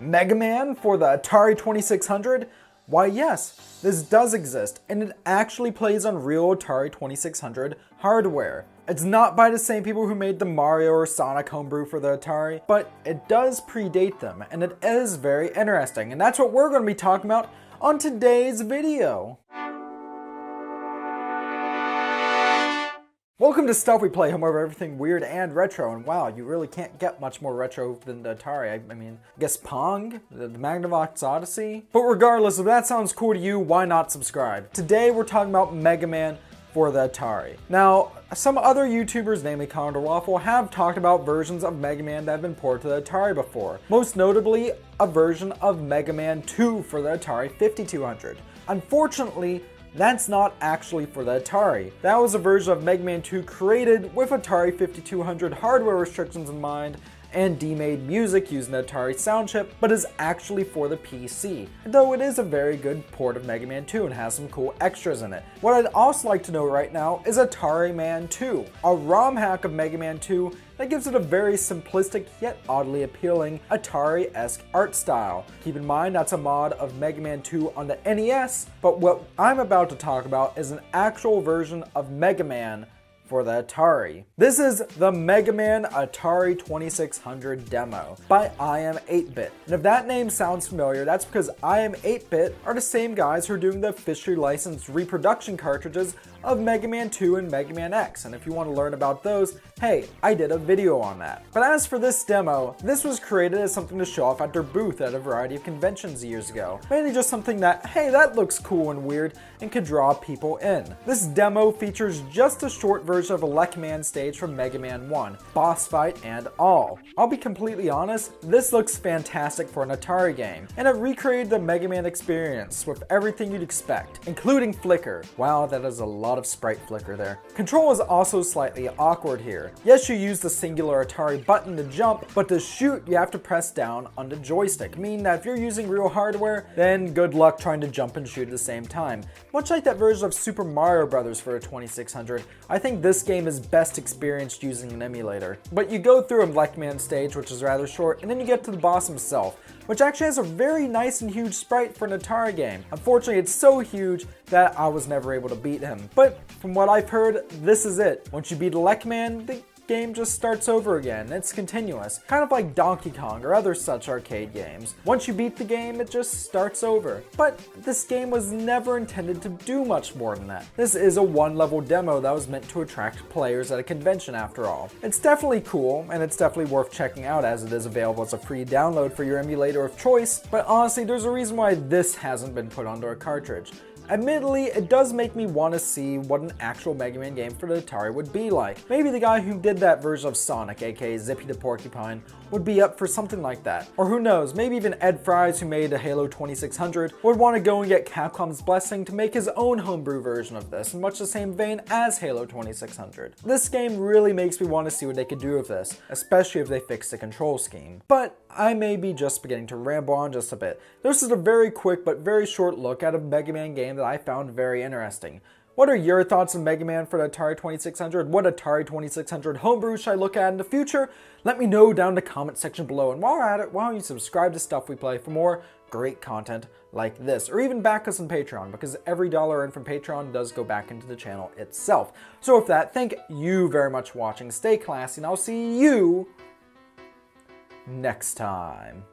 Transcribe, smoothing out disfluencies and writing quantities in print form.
Megaman for the Atari 2600? Why yes, this does exist, and it actually plays on real Atari 2600 hardware. It's not by the same people who made the Mario or Sonic homebrew for the Atari, but it does predate them, and it is very interesting, and that's what we're going to be talking about on today's video. Welcome to Stuff We Play, home of everything weird and retro, and wow, you really can't get much more retro than the Atari. I mean, I guess Pong, the Magnavox Odyssey. But regardless, if that sounds cool to you, why not subscribe? Today we're talking about Megaman for the Atari. Now, some other YouTubers, namely Condor Waffle, have talked about versions of Mega Man that have been ported to the Atari before. Most notably, a version of Mega Man 2 for the Atari 5200. Unfortunately, that's not actually for the Atari. That was a version of Mega Man 2 created with Atari 5200 hardware restrictions in mind and demade music using the Atari sound chip, but is actually for the PC, though it is a very good port of Mega Man 2 and has some cool extras in it. What I'd also like to know right now is Atari Man 2, a ROM hack of Mega Man 2 that gives it a very simplistic yet oddly appealing Atari-esque art style. Keep in mind that's a mod of Mega Man 2 on the NES, but what I'm about to talk about is an actual version of Mega Man for the Atari. This is the Mega Man Atari 2600 demo by I Am 8-Bit. And if that name sounds familiar, that's because I Am 8-Bit are the same guys who are doing the officially licensed reproduction cartridges of Mega Man 2 and Mega Man X, and if you want to learn about those, hey, I did a video on that. But as for this demo, this was created as something to show off at their booth at a variety of conventions years ago. Mainly just something that, hey, that looks cool and weird and could draw people in. This demo features just a short version of a Rockman stage from Mega Man 1, boss fight and all. I'll be completely honest, this looks fantastic for an Atari game, and it recreated the Mega Man experience with everything you'd expect, including flicker. Wow, that is a lot of sprite flicker there. Control is also slightly awkward here. Yes, you use the singular Atari button to jump, but to shoot you have to press down on the joystick, meaning that if you're using real hardware, then good luck trying to jump and shoot at the same time. Much like that version of Super Mario Bros. For a 2600, I think this game is best experienced using an emulator. But you go through a Rockman stage, which is rather short, and then you get to the boss himself, which actually has a very nice and huge sprite for an Atari game. Unfortunately, it's so huge that I was never able to beat him. But from what I've heard, this is it. Once you beat a Rockman, the game just starts over again. It's continuous, kind of like Donkey Kong or other such arcade games. Once you beat the game, it just starts over. But this game was never intended to do much more than that. This is a one-level demo that was meant to attract players at a convention after all. It's definitely cool, and it's definitely worth checking out as it is available as a free download for your emulator of choice, but honestly, there's a reason why this hasn't been put onto a cartridge. Admittedly, it does make me want to see what an actual Mega Man game for the Atari would be like. Maybe the guy who did that version of Sonic, aka Zippy the Porcupine, would be up for something like that. Or who knows, maybe even Ed Fries, who made a Halo 2600, would want to go and get Capcom's blessing to make his own homebrew version of this, in much the same vein as Halo 2600. This game really makes me want to see what they could do with this, especially if they fix the control scheme. But I may be just beginning to ramble on just a bit. This is a very quick but very short look at a Mega Man game that I found very interesting. What are your thoughts on Mega Man for the Atari 2600? What Atari 2600 homebrew should I look at in the future? Let me know down in the comment section below. And while we're at it, why don't you subscribe to Stuff We Play for more great content like this, or even back us on Patreon, because every dollar earned from Patreon does go back into the channel itself. So with that, thank you very much for watching. Stay classy, and I'll see you next time.